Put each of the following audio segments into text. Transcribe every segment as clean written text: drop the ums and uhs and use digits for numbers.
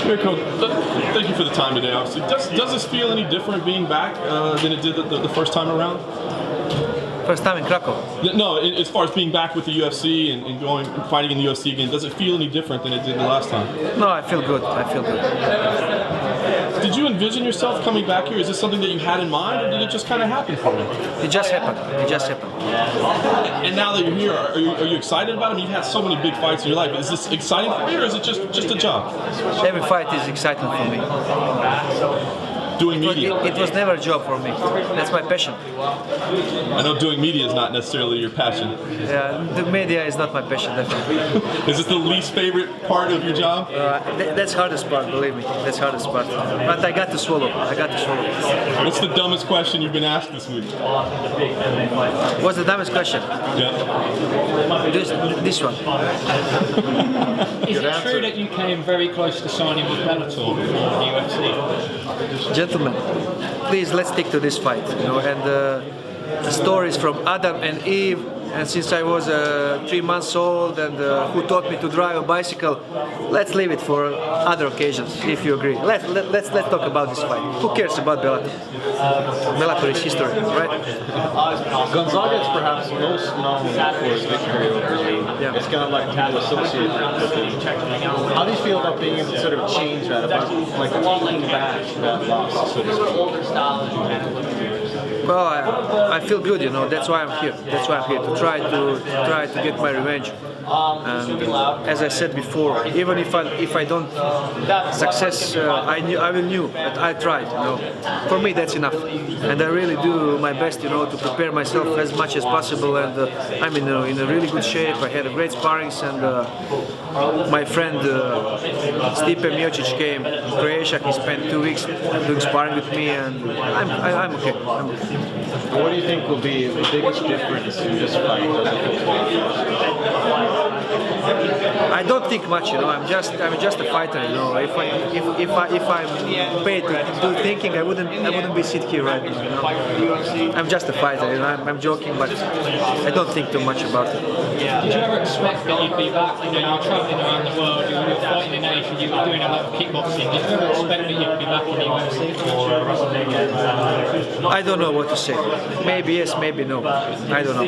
Mirko, thank you for the time today. Obviously, does this feel any different being back than it did the first time around? First time in Krakow? No, as far as being back with the UFC and going and fighting in the UFC again, does it feel any different than it did the last time? No, I feel good. I feel good. Did you envision yourself coming back here? Is this something that you had in mind, or did it just kind of happen for you? It just happened. It just happened. And now that you're here, are you excited about it? You've had so many big fights in your life. Is this exciting for you, or is it just a job? Every fight is exciting for me. Doing media. It was never a job for me. That's my passion. I know doing media is not necessarily your passion. Yeah, the media is not my passion, definitely. Is this the least favorite part of your job? That's hardest part, believe me. That's hardest part. But I got to swallow. I got to swallow. What's the dumbest question you've been asked this week? What's the dumbest question? Yeah. This one. Is it true that you came very close to signing with Bellator before the UFC? Gentlemen, please let's stick to this fight. And the stories from Adam and Eve, and since I was 3 months old, and who taught me to drive a bicycle. Let's leave it for other occasions, if you agree. Let's talk about this fight. Who cares about Bellator? Bellator is history, right? Gonzaga is perhaps most known for his victory over Lee. Yeah. It's kind of like people associate that with him. How do you feel about being able to sort of change that, about like taking back that loss, so to speak? Well, I feel good, That's why I'm here. That's why I'm here to try to get my revenge. And as I said before, even if I don't success, I will knew that I tried. For me, that's enough. And I really do my best, to prepare myself as much as possible. And I'm in a really good shape. I had a great sparrings, and my friend Stipe Miocic came from Croatia. He spent 2 weeks doing sparring with me, and I'm okay. I'm okay. What do you think will be the biggest difference in this fight? I don't think much, I'm just a fighter, If I'm paid to do thinking, I wouldn't be sitting here right now. I'm just a fighter, I'm joking, but I don't think too much about it. Did you ever expect that you'd be back? You're travelling around the world, you were fighting in Asia, you were doing a lot of kickboxing. Did you ever expect that you'd be back in the UFC? I don't know what to say. Maybe yes, maybe no. I don't know.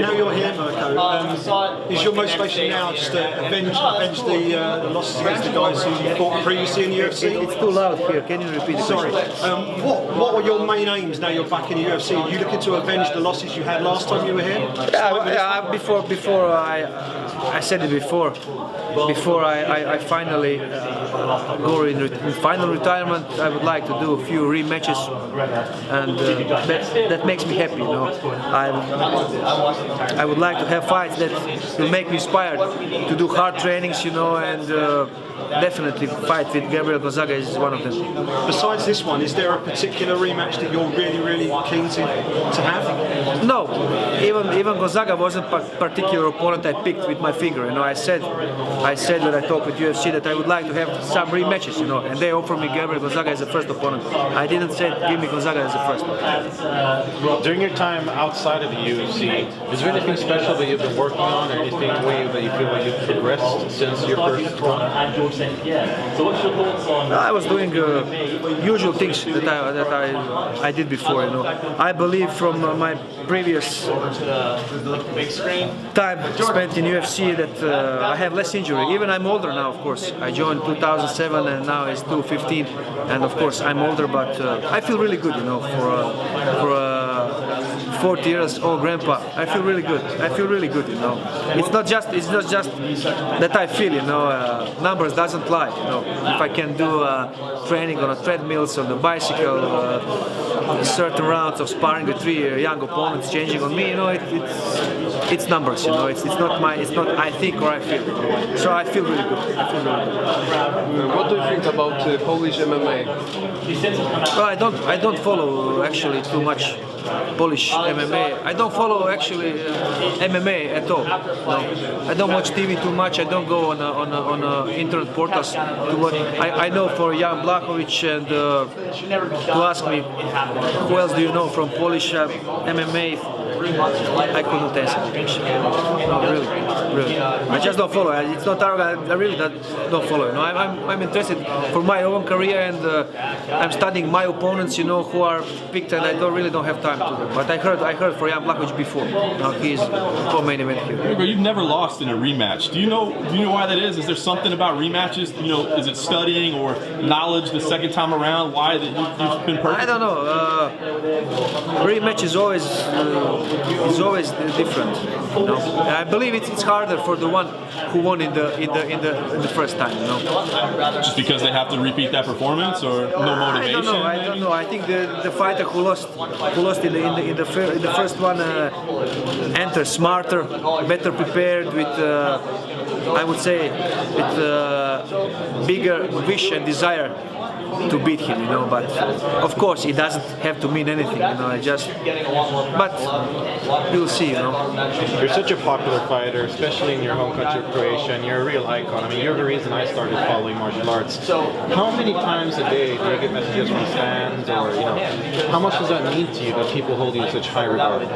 Now you're here, Mirko. Is your motivation now just to avenge the losses against the guys who you fought previously in the UFC? It's too loud here. Can you repeat the Sorry. question? What were your main aims now you're back in the UFC? Are you looking to avenge the losses you had last time you were here? Before I said it before. Before I finally go in final retirement, I would like to do a few rematches, and that makes me happy. I would like to have fights that will make me inspired to do hard trainings, and definitely fight with Gabriel Gonzaga is one of them. Besides this one, is there a particular rematch that you're really keen to have? No, even Gonzaga wasn't a particular opponent I picked with my finger. I said when I talked with UFC that I would like to have some rematches, and they offered me Gabriel Gonzaga as the first opponent. I didn't say give me Gonzaga as the first. During your time outside of the UFC, is there anything special that you've been working on, or anything that you feel like you've progressed since your first run? I was doing usual things that I did before. I believe from my previous time spent in UFC that I have less injury. Even I'm older now, of course. I joined 2007 and now it's 2015, and of course I'm older, but I feel really good, for 40 years old grandpa. I feel really good. It's not just that I feel, numbers doesn't lie. If I can do training on a treadmills, on the bicycle, certain rounds of sparring with 3 young opponents changing on me, it's numbers. It's not I think or I feel. So I feel really good. What do you think about Polish MMA? Well, I don't follow actually too much Polish MMA. I don't follow actually MMA at all. No, I don't watch TV too much. I don't go on internet portals to watch. I know for Jan Blachowicz, and to ask me who else do you know from Polish MMA, I couldn't answer. No, really. really. I just don't follow. It's not arrogant. I really don't follow. You know, I'm interested for my own career, and I'm studying my opponents. You know, who are picked, and I don't have time to. But I heard for Jan Blachowicz before. Now he's co-main event here. Mirko, you've never lost in a rematch. Do you know why that is? Is there something about rematches? You know, is it studying or knowledge the second time around? Why that you've been perfect? I don't know. Rematch is always different. You know? I believe it's harder for the one who won in the first time. You know. Just because they have to repeat that performance, or no motivation? I don't know. I think the fighter who lost in the first one entered smarter, better prepared, with I would say with bigger wish and desire to beat him, you know. But of course, it doesn't have to mean anything, you know. But you'll see, you know. You're such a popular fighter, especially in your home country of Croatia, and you're a real icon. I mean, you're the reason I started following martial arts. How many times a day do you get messages from fans, or you know, how much does that mean to you that people hold you in such high regard?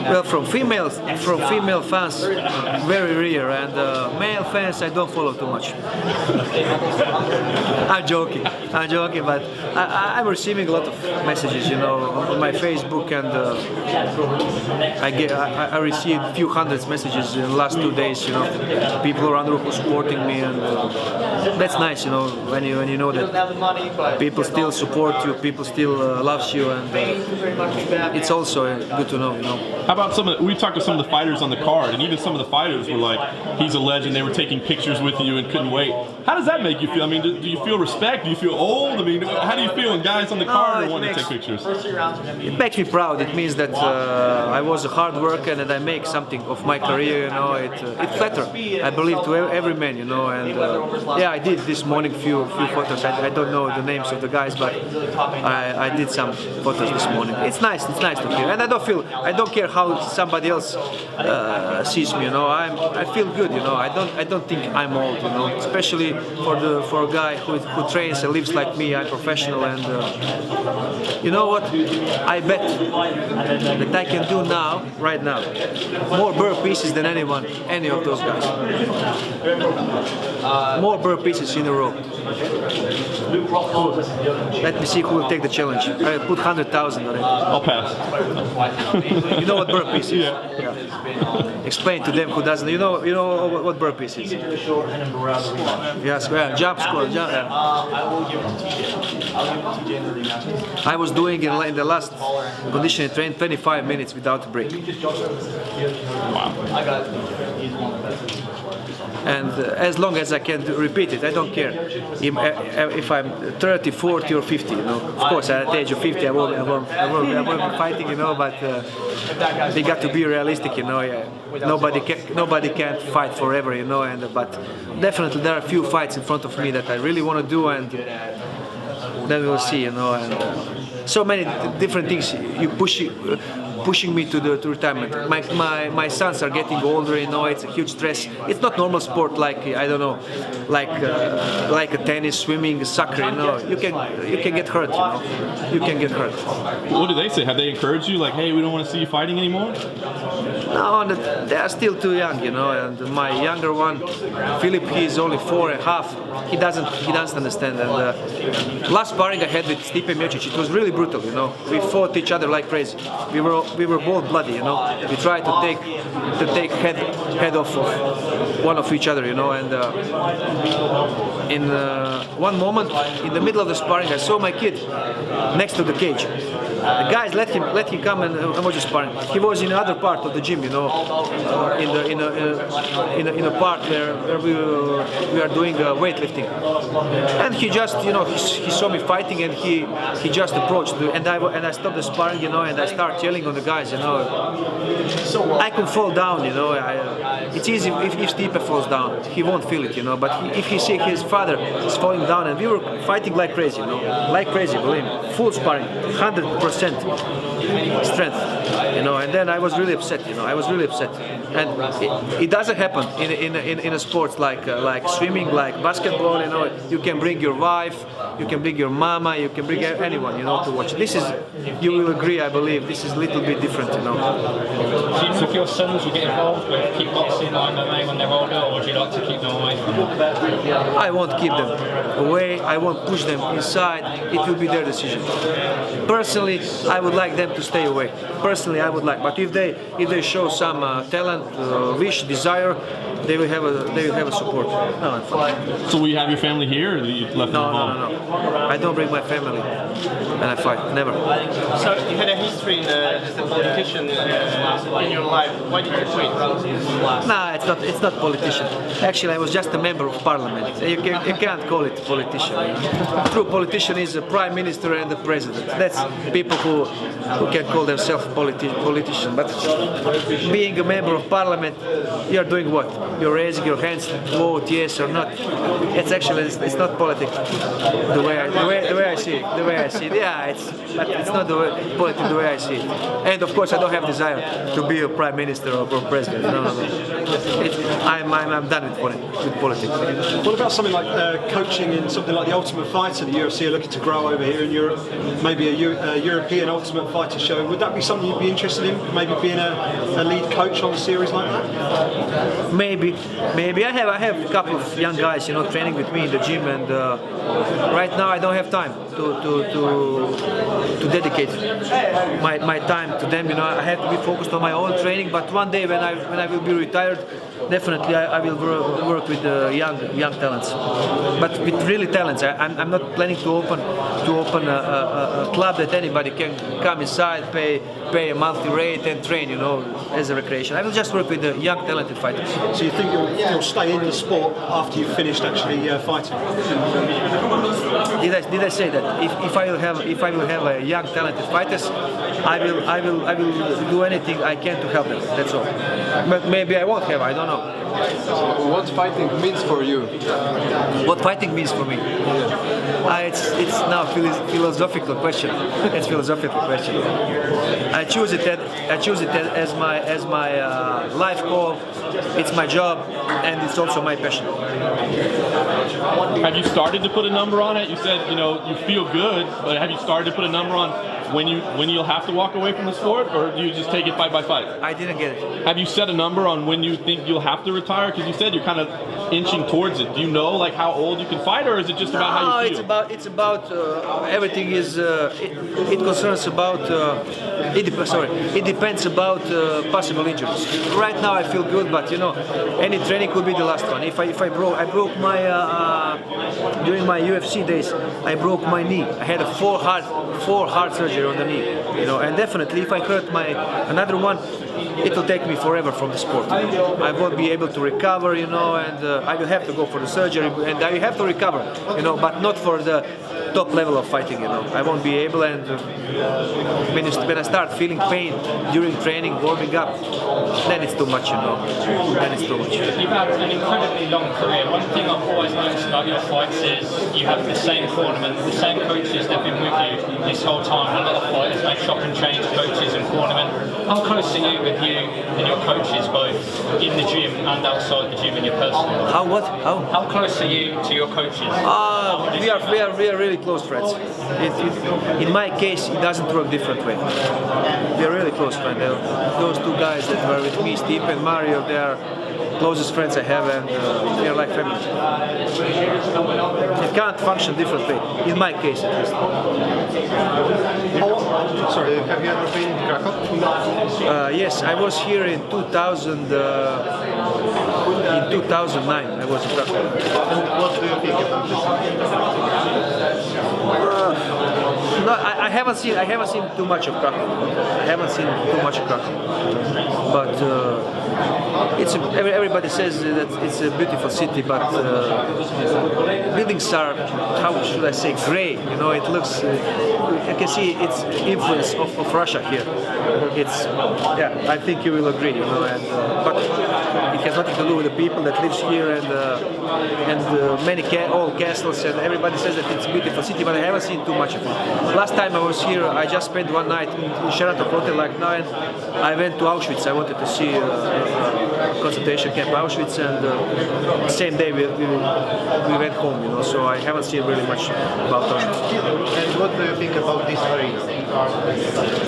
Well, from female fans, very rare, and male fans I don't follow too much. I'm joking, but I'm receiving a lot of messages, you know, on my Facebook, and I received a few hundreds messages in the last 2 days, you know, people around the world supporting me, and that's nice, you know, when you know that people still support you, people still loves you, and it's also good to know, you know. How about we talked to some of the fighters on the card, and even some of the fighters were like, he's a legend, they were taking pictures with you and couldn't wait. How does that make you feel? I mean, do you feel respect? Do you feel old? I mean, how do you feel when guys on the card are wanting to take pictures? It makes me proud. It means that I was a hard worker and that I make something of my career, you know. It's flatters, I believe, to every man, you know. And yeah, I did this morning few photos. I don't know the names of the guys, but I did some photos this morning. It's nice to feel, and I don't care how somebody else sees me, you know. I feel good, you know. I don't think I'm old, you know. Especially for a guy who trains and lives like me. I'm professional, and you know what? I bet that I can do right now, more burpees than any of those guys. More burpees in a row. Let me see who will take the challenge. I put 100,000 on it. I'll pass. You know what burpees is? Yeah. Explain to them who doesn't. You know what burpees is? Yes, well, jump squat. I was doing in the last conditioning train 25 minutes without a break. Wow. And as long as I can repeat it, I don't care if I'm 30, 40 or 50, you know. Of course, at the age of 50 I won't be fighting, you know, but they got to be realistic, you know. Yeah. Nobody can fight forever, you know, but definitely there are a few fights in front of me that I really want to do, and then we'll see, you know. And so many different things pushing me to retirement. My sons are getting older, you know. It's a huge stress. It's not normal sport like I don't know, like a tennis, swimming, soccer. You know, you can get hurt. You know, you can get hurt. What do they say? Have they encouraged you? Like, hey, we don't want to see you fighting anymore? No, they are still too young, you know. And my younger one, Filip, he's only 4.5. He doesn't understand. And last sparring I had with Stipe Miocic, it was really brutal, you know. We fought each other like crazy. We were both bloody, you know. We tried to take head off of one of each other, you know. And in one moment, in the middle of the sparring, I saw my kid next to the cage. The guys let him come and watch the sparring. He was in another part of the gym, you know, in a part where we are doing weightlifting. And he just, you know, he saw me fighting, and he just approached, and I stopped the sparring, you know, and I start yelling on the guys, you know. I can fall down, you know. It's easy if Stipe falls down, he won't feel it, you know. But if he see his father is falling down, and we were fighting like crazy, you know, like crazy, believe me, full sparring, 100% strength. you know. And then I was really upset, you know. I was really upset, and it doesn't happen in a sport like swimming, like basketball. You know, you can bring your wife, you can bring your mama, you can bring anyone, you know, to watch. This is, you will agree, I believe, this is a little bit different, you know. Do you know if your sons will get involved with kickboxing or MMA when they're older, or would you like to keep them away from it? I won't keep them away, I won't push them inside, it will be their decision. Personally, I would like them to stay away. Personally, I would like, but if they show some talent, wish, desire, they will have a support. No, I'm fine. So will you have your family here, or you left them at home? No. I don't bring my family and I fight, never. So you had a history as a politician in your life. Why did you quit? No, it's not politician. Actually, I was just a member of parliament. You can't call it politician. True politician is a prime minister and the president. That's people who can call themselves politician. But being a member of parliament, you're doing what? You're raising your hands to vote yes or not. It's not politics. The way I see it. The way I see it. Yeah, but it's not politics the way I see it. And of course, I don't have desire to be a prime minister or president. No. I'm done with politics. What about something like coaching in something like the Ultimate Fighter? The UFC are looking to grow over here in Europe. Maybe a European Ultimate Fighter show. Would that be something you'd be interested in? Maybe being a lead coach on a series like that? Maybe. I have a couple of young guys, you know, training with me in the gym, and right now I don't have time to dedicate my time to them. You know, I have to be focused on my own training. But one day when I will be retired, definitely I will work with young talents. But with really talents, I'm not planning to open a club that anybody can come inside, pay a monthly rate and train, you know, as a recreation. I will just work with the young talented fighters. So you think you'll stay in the sport after you've finished actually fighting? Did I say that? If I will have a young talented fighters, I will do anything I can to help them. That's all. But maybe I won't have. I don't know. What fighting means for you? What fighting means for me? It's now a philosophical question. It's a philosophical question. I choose it as my life goal. It's my job, and it's also my passion. Have you started to put a number on it? You said, you know, you feel good, but have you started to put a number on when you'll have to walk away from the sport, or do you just take it fight by fight? I didn't get it. Have you set a number on when you think you'll have to retire? Because you said you're kind of inching towards it. Do you know like how old you can fight, or is it just about how you feel? It's about everything is. It concerns about. It depends about possible injuries. Right now I feel good, but you know, any training could be the last one. If I broke my during my UFC days, I broke my knee. I had a four heart surgery on the knee, you know, and definitely if I hurt another one, it will take me forever from the sport. I won't be able to recover, you know, and I will have to go for the surgery, and I will have to recover, you know, but not for the top level of fighting, you know. I won't be able, and when I start feeling pain during training, warming up, then it's too much, you know. Then it's too much. You've had an incredibly long career. One thing I've always noticed about your fights is you have the same cornermen, the same coaches that have been with you this whole time. A lot of fighters may chop and change coaches and cornermen. How close are you with you and your coaches, both in the gym and outside the gym in your personal life? How close are you to your coaches? We are really close friends. In my case, it doesn't work different way. We are really close friends. Those two guys that were with me, Steve and Mario, they are closest friends I have, and they are like family. It can't function differently, in my case at least. Sorry, have you ever been in Krakow? Yes, I was here in 2000. In 2009, I was in Krakow. What do you think about this? No, I haven't seen too much of Krakow. But everybody says that it's a beautiful city, but buildings are, how should I say, grey. You know, it looks. You can see its influence of Russia here. I think you will agree. You know, but it has nothing to do with the people that lives here and many old castles, and everybody says that it's a beautiful city, but I haven't seen too much of it. Last time I was here, I just spent one night in Sheraton Hotel like 9. I went to Auschwitz. I wanted to see concentration camp Auschwitz, and the same day we went home, you know, so I haven't seen really much about Auschwitz. And what do you think about this arena?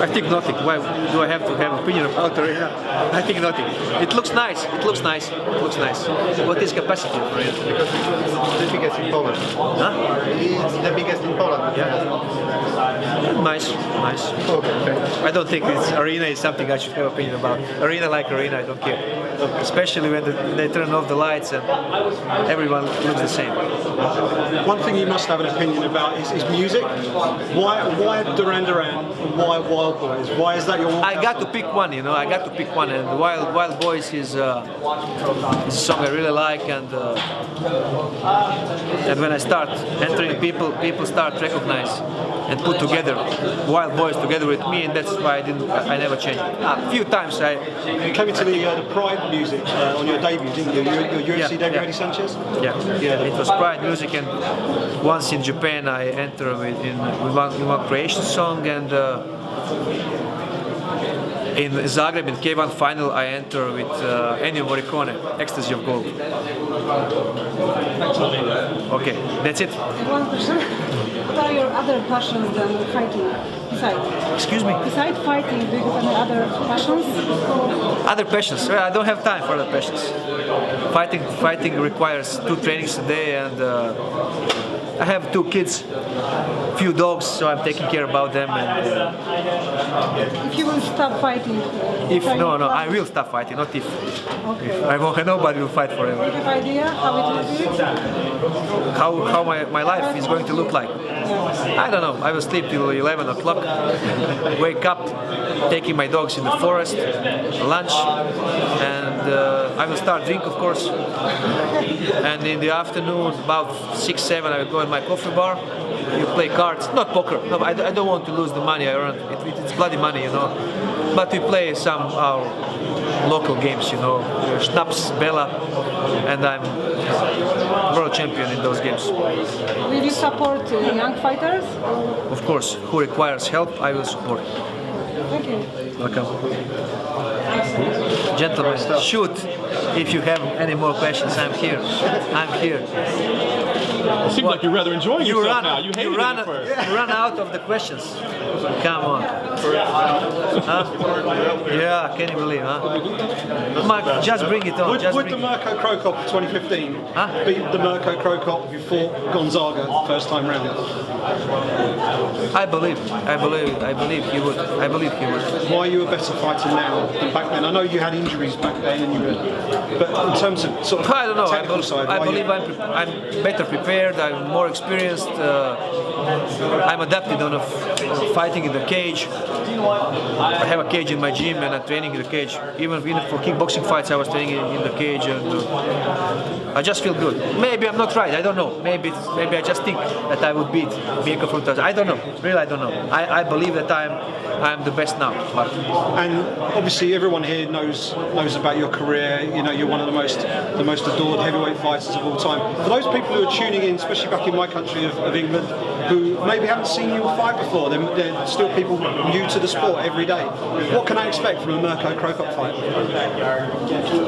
I think nothing. Why do I have to have opinion about the arena? I think nothing. It looks nice. It looks nice. It looks nice. What is capacity for it? Because it's the biggest in Poland. Huh? It's the biggest in Poland. Yeah. Nice. Nice. Okay, thanks. I don't think this arena is something I should have opinion about. Arena like arena, I don't care. Especially when they turn off the lights and everyone looks the same. One thing you must have an opinion about is music. Why Duran Duran? Why Wild Boys? Why is that your one? I got to pick one, you know. I got to pick one, and Wild Boys is a song I really like, and when I start entering, people start recognize and put together Wild Boys together with me, and that's why I never changed. A few times You came into the Pride music on your debut, didn't you? Your UFC debut, Eddie Sanchez? Yeah. It was Pride music, and once in Japan I entered with one creation song, and in Zagreb in K1 final I entered with Ennio Morricone, Ecstasy of Gold. Okay, that's it. One question. What are your other passions than fighting? Excuse me? Besides fighting, do you have any other passions? Other passions? Well, I don't have time for other passions. Fighting requires 2 trainings a day, and I have 2 kids, few dogs, so I'm taking care about them. And If you will stop fighting, I will stop fighting, not if. Okay. Nobody will fight forever. Do you have idea how it will be? How my life is going to look like? I don't know. I will sleep till 11 o'clock, wake up, taking my dogs in the forest, lunch, and I will start drink, of course. And in the afternoon, about 6, 7, I will go in my coffee bar. You play cards, not poker. No, I don't want to lose the money I earned. It's bloody money, you know. But we play some our local games, you know, Schnaps, Bella, and I'm world champion in those games. Will you support young fighters? Of course, who requires help, I will support. Thank you. Welcome. Gentlemen, shoot if you have any more questions. I'm here. I'm here. It seems like you're rather enjoying yourself now. You hated it at first. You run out of the questions. Come on. Huh? Yeah, can you believe, huh? Mark, just bring it on. Would the Mirko Cro Cop of 2015 beat the Mirko Cro Cop who fought Gonzaga first time round? I believe he would. I believe he would. Why are you a better fighter now than back then? I know you had injuries back then, but in terms of sort of I don't know. technical side, I believe I'm better prepared. I'm more experienced. I'm adapted on fighting in the cage. I have a cage in my gym, and I'm training in the cage. Even for kickboxing fights, I was training in the cage, and I just feel good. Maybe I'm not right. I don't know. Maybe I just think that I would beat Mirko Frutas. I don't know. Really, I don't know. I believe that I'm the best now. But. And obviously, everyone here knows about your career. You know, you're one of the most adored heavyweight fighters of all time. For those people who are tuning in, especially back in my country of England, who maybe haven't seen you fight before, they're still people new to the sport every day. What can I expect from a Mirko Cro Cop fight?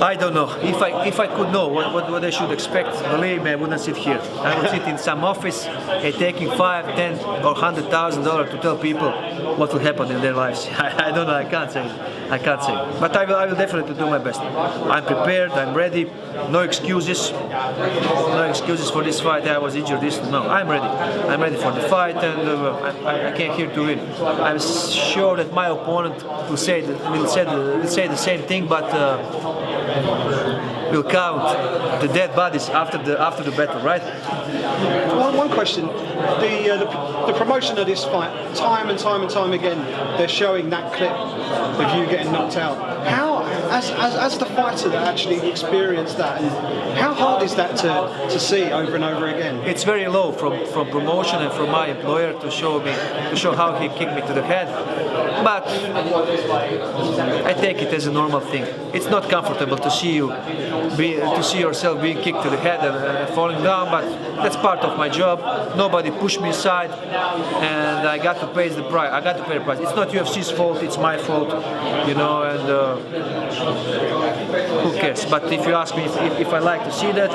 I don't know. If I could know what they should expect, believe me, I wouldn't sit here. I would sit in some office taking $5, $10, or $100,000 to tell people what will happen in their lives. I don't know. I can't say. But I will definitely do my best. I'm prepared. I'm ready. No excuses. No excuses for this fight. I was injured. No, I'm ready. I'm ready for the fight, and I came here to win. I'm sure that my opponent will say the same thing, but will count the dead bodies after the battle, right? One question: the promotion of this fight, time and time again, they're showing that clip of you getting knocked out. as the fighter that actually experienced that, how hard is that to see over and over again? It's very low from promotion and from my employer to show how he kicked me to the head. But I take it as a normal thing. It's not comfortable to see yourself being kicked to the head and falling down, but that's part of my job. Nobody pushed me aside, and I got to pay the price. I got to pay the price. It's not UFC's fault. It's my fault, you know. And who cares? But if you ask me if I like to see that,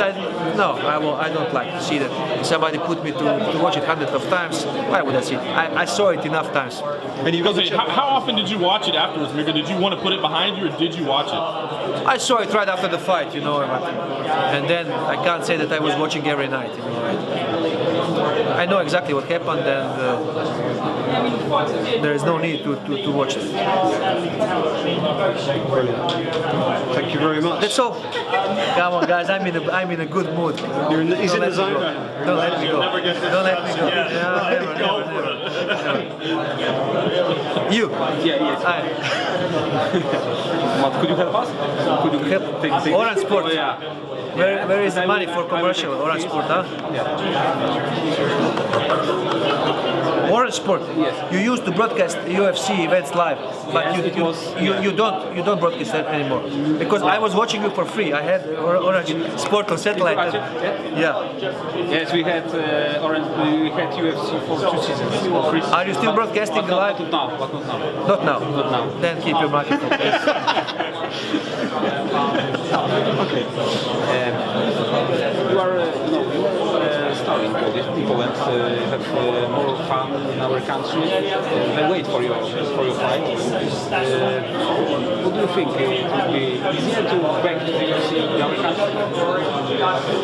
no, I don't like to see that. If somebody put me to watch it hundreds of times, why would I see it? I saw it enough times. And how often did you watch it afterwards, Mirko? Did you want to put it behind you, or did you watch it? I saw it right after the fight, you know, and then I can't say that I was watching every night. You know, I know exactly what happened, and there is no need to watch it. Brilliant. Thank you very much. That's all. Come on, guys, I'm in a good mood. He's in the zone. Don't let me go. Don't let me go. Never. You? Yes. But could you help us? Could you help? Take Orange Sport. Yeah. Where is the money for commercial? Orange Sport, huh? Orange Sport. Yes. You used to broadcast UFC events live, but Yes, you don't broadcast that anymore. Because I was watching you for free. I had Orange Sport on satellite. Yeah. Yes, we had UFC for 2 seasons for free. Are you still broadcasting live? But not now. Not now. Not now. Then keep your market focus. Okay. You are starting Polish people and have more fun in our country. They wait for your fight. What do you think? It would be easier to back to the UFC in our country?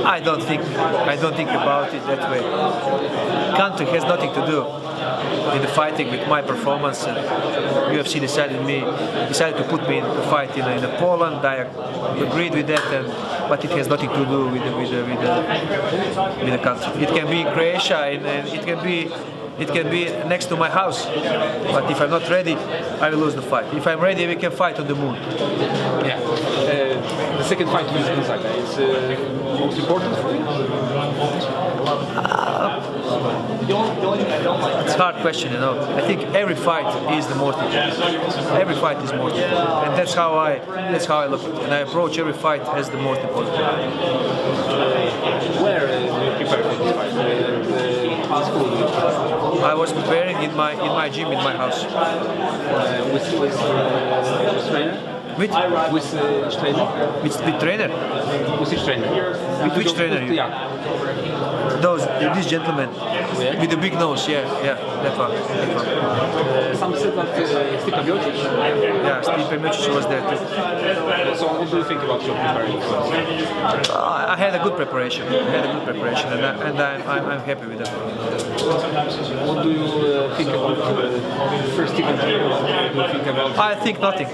I don't think about it that way. Country has nothing to do with the fighting, with my performance, and UFC decided to put me in the fight in Poland. I agreed with that, but it has nothing to do with the country. It can be in Croatia, and it can be next to my house. But if I'm not ready, I will lose the fight. If I'm ready, we can fight on the moon. Yeah. The second fight with Gonzaga is most important for you? It's a hard question, you know. I think every fight is the most important. Every fight is most important, and that's how I look at it. And I approach every fight as the most important. Where do you prepare for this fight? School? I was preparing in my gym in my house. With trainer? With trainer? with trainer? With which trainer? With which trainer? Yeah. This gentleman with the big nose, yeah, that one. Some said that Filipović. Yeah, Filipović was there too. So what do you think about your preparation? I had a good preparation. And I'm happy with that. What do you think about the first event? I think nothing.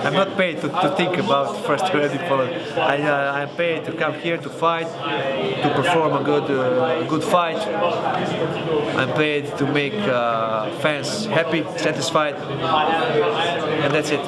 I'm not paid to think about first event in Poland. I'm paid to come here to fight, to perform a good fight. I'm paid to make fans happy, satisfied, and that's it.